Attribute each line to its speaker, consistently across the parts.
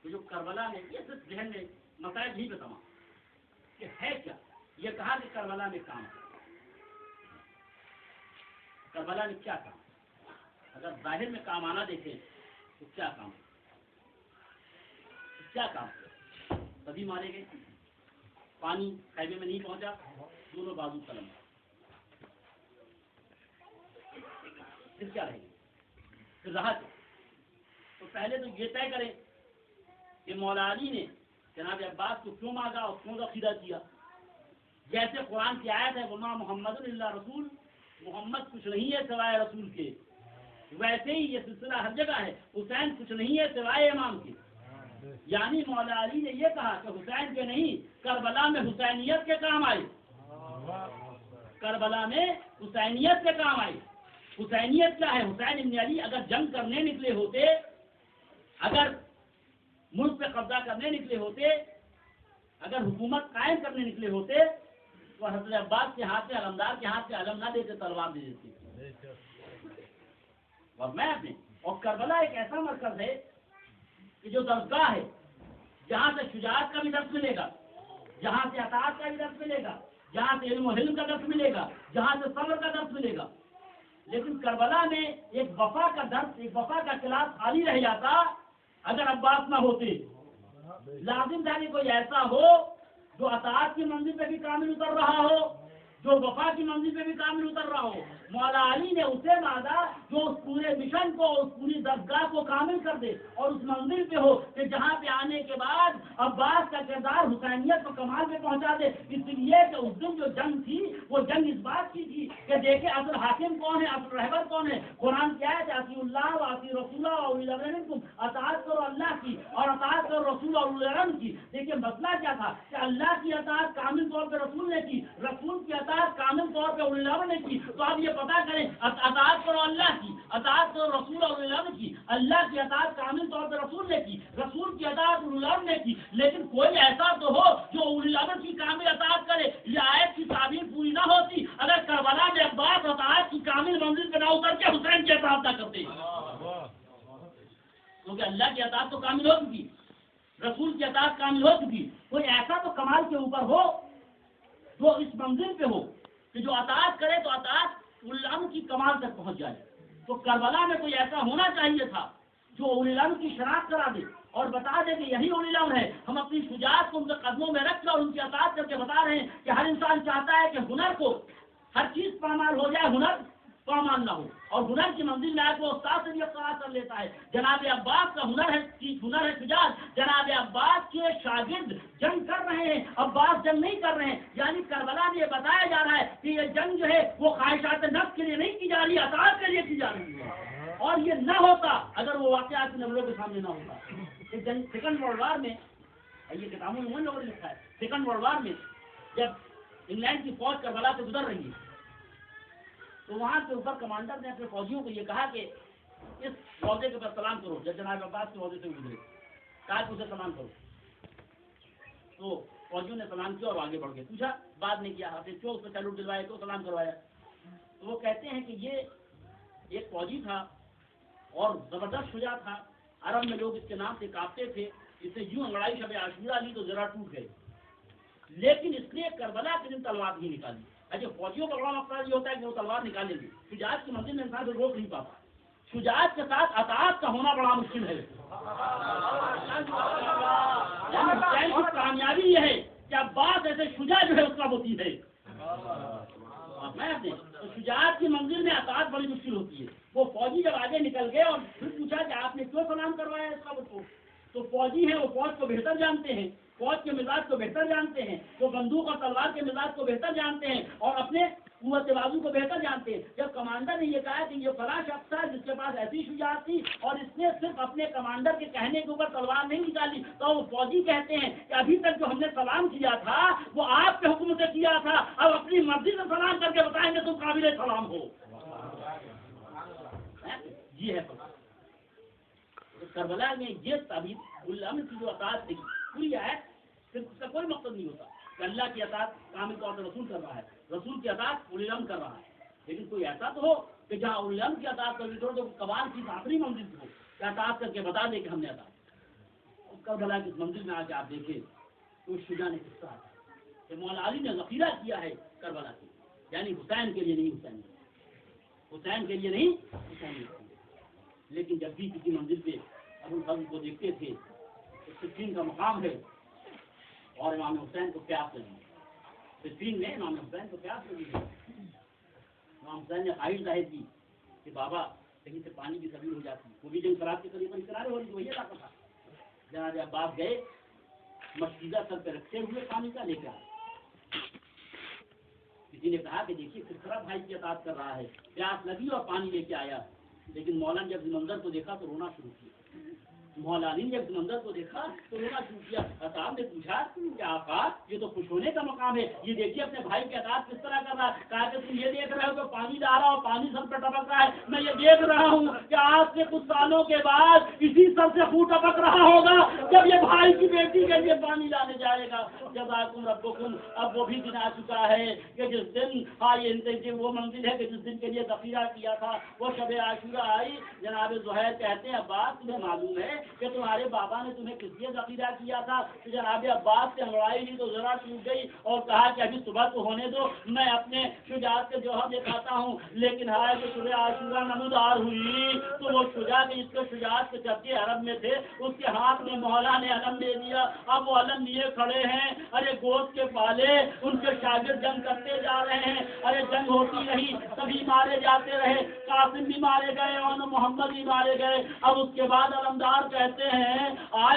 Speaker 1: تو جو کربلا میں یہ صرف ذہن میں مسائل ہی پہ تمام کہ ہے کیا. یہ کہا کہ کربلا میں کام ہے. کربلا میں کیا کام؟ اگر ظاہر میں کام آنا دیکھیں تو کیا کام ہے؟ کیا کام؟ سبھی مارے گئے, پانی خیمے میں نہیں پہنچا, دونوں بازو قلم. پھر کیا رہے گا؟ پھر رہا کیا؟ تو پہلے تو یہ طے کریں کہ مولا علی نے جناب عباس کو کیوں مانگا اور کیوں عقیدہ کیا. جیسے قرآن کی آیت ہے وما محمد اللہ رسول, محمد کچھ نہیں ہے سوائے رسول کے, ویسے ہی یہ سلسلہ ہر جگہ ہے, حسین کچھ نہیں ہے سوائے امام کے. یعنی مولا علی نے یہ کہا کہ حسین کے نہیں, کربلا میں حسینیت کے کام آئے, کربلا میں حسینیت کے کام آئے. حسینیت کیا ہے؟ حسین ابن علی اگر جنگ کرنے نکلے ہوتے, اگر ملک پہ قبضہ کرنے نکلے ہوتے, اگر حکومت قائم کرنے نکلے ہوتے تو حضرت عباس کے ہاتھ میں, علمدار کے ہاتھ میں علم نہ دیتے, تلوار دے دیتے. اور میں اپنے اور کربلا ایک ایسا مرکز ہے کہ جو درسگاہ ہے, جہاں سے شجاعت کا بھی درس ملے گا, جہاں سے اطاعت کا بھی درس ملے گا, جہاں سے علم و حلم کا درس ملے گا, جہاں سے صبر کا درس ملے گا. لیکن کربلا میں ایک وفا کا درس, ایک وفا کا کلاس خالی رہ جاتا اگر عباس نہ ہوتے. لازم تھا کہ کوئی ایسا ہو جو اطاعت کی منزل پہ بھی کامل اتر رہا ہو, جو وفا کی منزل پہ بھی کامل اتر رہا ہو. مولا علی نے اسے مانگا جو اس پورے مشن کو, اس پوری درگاہ کو کامل کر دے اور اس منزل پہ ہو کہ جہاں پہ آنے کے بعد عباس کا کردار حسینیت کو کمال پہ پہنچا دے. اس لیے کہ اس دن جو جنگ تھی وہ جنگ اس بات کی تھی کہ دیکھیں اصل حاکم کون ہے, اصل رہبر کون ہے. قرآن کیا ہے کہ اطیعوا اللہ و اطیعوا الرسول و اولی الامر منکم, اطاعت کرو اللہ کی اور اطاعت کرو رسول اور اولی الامر کی. دیکھیے مسئلہ کیا تھا کہ اللہ کی اطاعت کامل طور پہ رسول نے کی, رسول کی اطاعت کامل طور پہ اولی الامر نے کی. تو آپ یہ پتا کریں اطاعت کرو اللہ کی, اطاعت کرو رسول اور اولی الامر کی. اللہ کی اطاعت کامل طور پہ رسول نے کی, رسول کی اطاعت اولی الامر نے کی. لیکن کوئی ایسا تو ہو جو اولی الامر کی کامل اطاعت کرے. یہ آیت کی تعبیر پوری نہ ہوتی اگر کربلا میں عباس اطاعت کی کامل منزل پہ نہ اتر کے حسین کی اطاعت نہ کرتے. کیونکہ اللہ کی اطاعت تو کامل ہو چکی, رسول کی اطاعت کامل ہو چکی. کوئی ایسا تو کمال کے اوپر ہو جو اس منزل پہ ہو کہ جو اطاعت کرے تو اطاعت اولی الامر کی کمال تک پہنچ جائے. تو کربلا میں کوئی ایسا ہونا چاہیے تھا جو اولی الامر کی شناخت کرا دے اور بتا دے کہ یہی اولی الامر ہے. ہم اپنی شجاعت کو ان کے قدموں میں رکھ کر اور ان کی اطاعت کر کے بتا رہے ہیں کہ ہر انسان چاہتا ہے کہ ہنر کو ہر چیز پامال ہو جائے, ہنر پامال نہ ہو, اور ہنر کی منزل میں آئے تو استاد سے بھی اختلاف کر لیتا ہے. جناب عباس کا ہنر ہے شجاعت. جناب عباس کے شاگرد جنگ کر رہے ہیں, عباس جنگ نہیں کر رہے ہیں. یعنی کربلا میں یہ بتایا جا رہا ہے کہ یہ جنگ جو ہے وہ خواہشات نفس کے لیے نہیں کی جا رہی, اطاعت کے لیے کی جا رہی ہے. اور یہ نہ ہوتا اگر وہ واقعات نظروں کے سامنے نہ ہوتا. جنگ سیکنڈ ورلڈ وار میں, یہ کتابوں میں لوگوں نے لکھا ہے, سیکنڈ ورلڈ وار میں جب انگلینڈ کی فوج کربلا سے گزر رہی ہے تو وہاں کے اوپر کمانڈر نے اپنے فوجیوں کو یہ کہا کہ اس روزے کے اوپر سلام کرو. جب جناب عباس کے روزے سے گزرے کہا کہ اسے سلام کرو. تو فوجیوں نے سلام کیا اور آگے بڑھ گئے. پوچھا, بات نہیں کیا, آپ نے کیوں اس پہ سیلوٹ دلوایا, کیوں سلام کروایا؟ تو وہ کہتے ہیں کہ یہ ایک فوجی تھا اور زبردست شجاع تھا. عرب میں لوگ اس کے نام سے کانپتے تھے. اس نے یوں انگڑائی شب عاشورہ لی تو ذرا ٹوٹ گئے, لیکن اس نے کربلا کے دن تلوار نہیں نکالی. اچھا, فوجیوں کا بڑا مقصد یہ ہوتا ہے کہ وہ تلوار نکالیں گے. شجاعت کی منزل میں انسان کو روک نہیں پاتا. شجاعت کے ساتھ اطاعت کا ہونا بڑا مشکل ہے. یعنی حسین کی کامیابی یہ ہے کہ عباس ایسے شجاع جو ہے اس کا وسیع ہے. میں تو شجاعت کی منزل میں اطاعت بڑی مشکل ہوتی ہے. وہ فوجی جب آگے نکل گئے اور پھر پوچھا کہ آپ نے کیوں سلام کروایا اس کا کو, تو فوجی ہیں, وہ فوج کو بہتر جانتے ہیں, فوج کے مزاج کو بہتر جانتے ہیں, وہ بندوق اور تلوار کے مزاج کو بہتر جانتے ہیں اور اپنے قوت بازو کو بہتر جانتے ہیں. جب کمانڈر نے یہ کہا کہ یہ فلاں شخص تھا جس کے پاس ایسی شجاعت تھی اور اس نے صرف اپنے کمانڈر کے کہنے کے اوپر تلوار نہیں نکالی, تو وہ فوجی کہتے ہیں کہ ابھی تک جو ہم نے سلام کیا تھا وہ آپ کے حکم سے کیا تھا, اب اپنی مرضی سے سلام کر کے بتائیں گے تم قابل سلام ہو. یہ ہے کربلا میں یہ تعبیر الامر کی جو اطاعت تھی پوری ہے, صرف اس کا کوئی مقصد نہیں ہوتا کہ اللہ کی اطاعت کامل طور پر رسول کر رہا ہے, رسول کی اطاعت اولی الامر کر رہا ہے. لیکن کوئی ایسا تو ہو کہ جہاں اولی الامر کی اطاعت کر تو کبال کی آخری منزل ہو کہ اطاعت کر کے بتا دے کہ ہم نے اطاعت. کربلا کی منزل میں آ کے آپ دیکھیں تو شجاع نے کس طرح کہ مولا علی نے ذخیرہ کیا ہے کربلا کے، یعنی حسین کے لیے نہیں، حسین کے لیے نہیں، حسین کے لیے۔ لیکن جب بھی کسی منزل پہ ابو الفضل کو دیکھتے تھے تو صفین کا مقام ہے اور امام حسین کو پیاس لگی، صفین میں امام حسین کو پیاس لگی ہے۔ امام حسین نے خواہش ظاہر کی کہ بابا کہیں سے پانی کی کمی ہو جاتی، وہ بھی جنگ سراب کے قریب کنارے ہو رہی تو وہی علاقہ تھا۔ جناب عباس گئے، مشکیزہ سر پہ رکھتے ہوئے پانی کا لے کے آئے۔ کسی نے کہا کہ دیکھیے سرخرا بھائی کی اطاعت کر رہا ہے، پیاس لگی اور پانی لے کے آیا، لیکن مولا نے جب منظر کو دیکھا تو رونا شروع کیا۔ مولا علی نے جب منظر کو دیکھا تو رونا شروع کیا۔ صاحب نے پوچھا کہ آقا یہ تو خوش ہونے کا مقام ہے، یہ دیکھیے اپنے بھائی کی اطاعت کس طرح کر رہا ہے۔ کہا کہ تم یہ دیکھ رہے ہو کہ پانی لا رہا اور پانی سر پہ ٹپک رہا ہے، میں یہ دیکھ رہا ہوں کہ آج سے کچھ سالوں کے بعد اسی سر سے خون ٹپک رہا ہوگا جب یہ بھائی کی بیٹی کے لیے پانی لانے جائے گا۔ جزاکم ربکم، اب وہ بھی دن آ چکا ہے کہ جس دن وہ منزل ہے کہ جس دن کے لیے ذخیرہ کیا تھا، وہ شب عاشورہ آئی۔ جناب زہیر کہتے ہیں عباس تمہیں معلوم ہے کہ تمہارے بابا نے تمہیں کس لیے ذخیرہ کیا تھا؟ تو جناب عباس سے ہمرائی نہیں تو ذرا ٹوٹ گئی اور کہا کہ ابھی صبح تو ہونے دو، میں اپنے شجاعت کے جوہر دکھاتا ہوں۔ لیکن ہائے کہ شب عاشورہ نمودار ہوئی تو وہ شجاع جس کے شجاعت کے چرچے عرب میں تھے، اس کے ہاتھ میں مولا نے علم دے دیا۔ اب وہ علم لیے کھڑے ہیں، ارے گوشت کے پالے ان کے شاگرد جنگ کرتے جا رہے ہیں، ارے جنگ ہوتی رہی، سبھی مارے جاتے رہے، قاسم بھی مارے گئے اور محمد بھی مارے گئے۔ اب اس کے بعد علمدار کہتے ہیں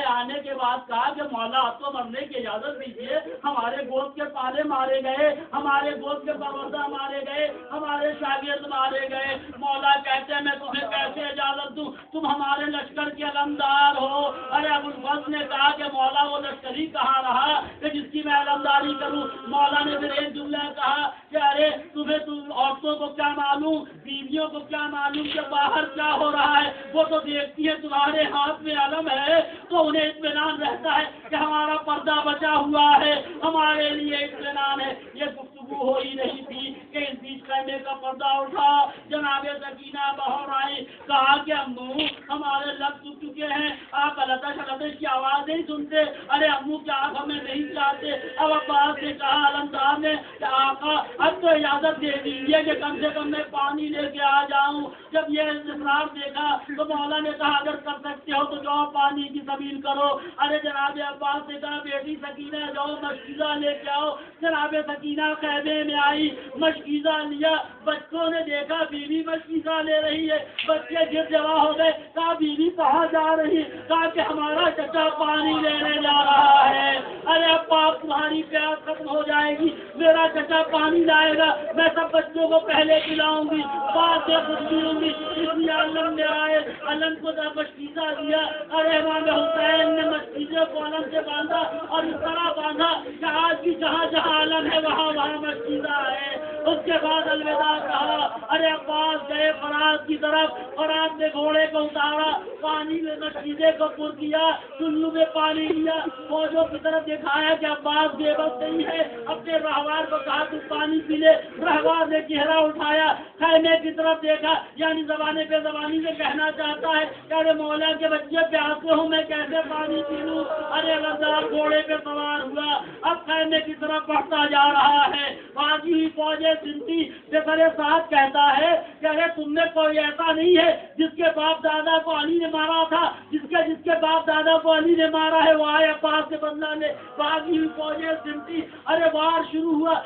Speaker 1: آنے کے بعد کہا کہ مولا آپ کو مرنے کی اجازت دیجیے، ہمارے گوشت کے پالے مارے گئے، ہمارے گوشت کے پروردہ مارے گئے، ہمارے شاگرد مارے گئے۔ مولا کہتے ہیں میں تمہیں کیسے اجازت دوں، تم ہمارے لشکر کے علمدار ہو۔ ارے ابو الفضل نے کہا کہ مولا وہ لشکری کہاں رہا کہ جس کی میں علمداری کروں؟ مولا نے پھر ایک جملہ کہا کہ ارے تمہیں عورتوں کو کیا معلوم، بیویوں کو کیا معلوم کہ باہر کیا ہو رہا ہے، وہ تو دیکھتی ہے تمہارے ہاتھ میں علم ہے تو انہیں اطمینان رہتا ہے کہ ہمارا پردہ بچا ہوا ہے، ہمارے لیے اطمینان ہے۔ یہ گفتگو ہو ہی نہیں تھی کہ اس بیچ خیمے کا پردہ اٹھا، جناب سکینہ بہر آئی، کہا کہ امو ہمارے لب سوکھ چکے ہیں، آپ لطش کی آواز نہیں سنتے، ارے امو کیا آپ ہمیں نہیں چاہتے؟ اب عباس نے کہا علمدار نے کہ آقا اب تو اجازت دے دیجیے کہ کم سے کم میں پانی لے کے آ جاؤں۔ جب یہ اصرار دیکھا تو مولا نے کہا اگر کر سکتے ہو تو جاؤ پانی کی سبیل کرو۔ ارے جناب عباس نے کہا بیٹی سکینہ جاؤ مشکیزہ لے کے آؤ۔ جناب سکینہ خیمے میں آئی، مشکیزہ لیا، بچوں نے دیکھا بیوی مشکیزہ لے رہی ہے، بچے گر جمع ہو گئے، کہا بیوی کہاں جا رہی؟ کہا کہ ہمارا چچا پانی لینے جا رہا ہے۔ ارے عباس تمہاری پیاس ختم ہو جائے گی، میرا چچا پانی لائے گا، میں سب بچوں کو پہلے پلاؤں گی، بعد سے خود پیوں گی۔ اس لیے علم لے آئے، علم کو مشکیزہ دیا۔ ارے امام حسین نے مشکیزے کو علم سے باندھا اور اس طرح باندھا کہ آج بھی جہاں جہاں علم ہے وہاں وہاں مشکیزہ ہے۔ اس کے بعد الوداع کہا۔ ارے عباس گئے فرات کی طرف، فرات نے گھوڑے کو اتارا، پانی میں مشکیزے کو پر کیا، چلو میں پانی لیا، فوجوں کی طرف دکھایا کہ عباس بے بس نہیں ہے، اپنے رہوار کو کہا تو پانی پی لے۔ رہوار نے چہرہ اٹھایا، خیمے کی طرف دیکھا، یعنی زبانے پہ زبانی سے کہنا چاہتا ہے کہ ارے مولا کے بچے پیاسے ہوں میں کیسے پانی پی لوں۔ ارے لذار گھوڑے پہ سوار ہوا، اب خیمے کی طرف بڑھتا جا رہا ہے۔ باقی ہوئی فوجیں سنتی بے ساتھ کہتا ہے کہ ارے تم میں کوئی ایسا نہیں ہے جس کے باپ دادا کو علی نے مارا تھا، جس کے باپ دادا کو علی نے مارا ہے وہ آئے عباس سے بدلہ لے۔ باقی ہوئی فوجیں سنتی، ارے وار شروع ہوا،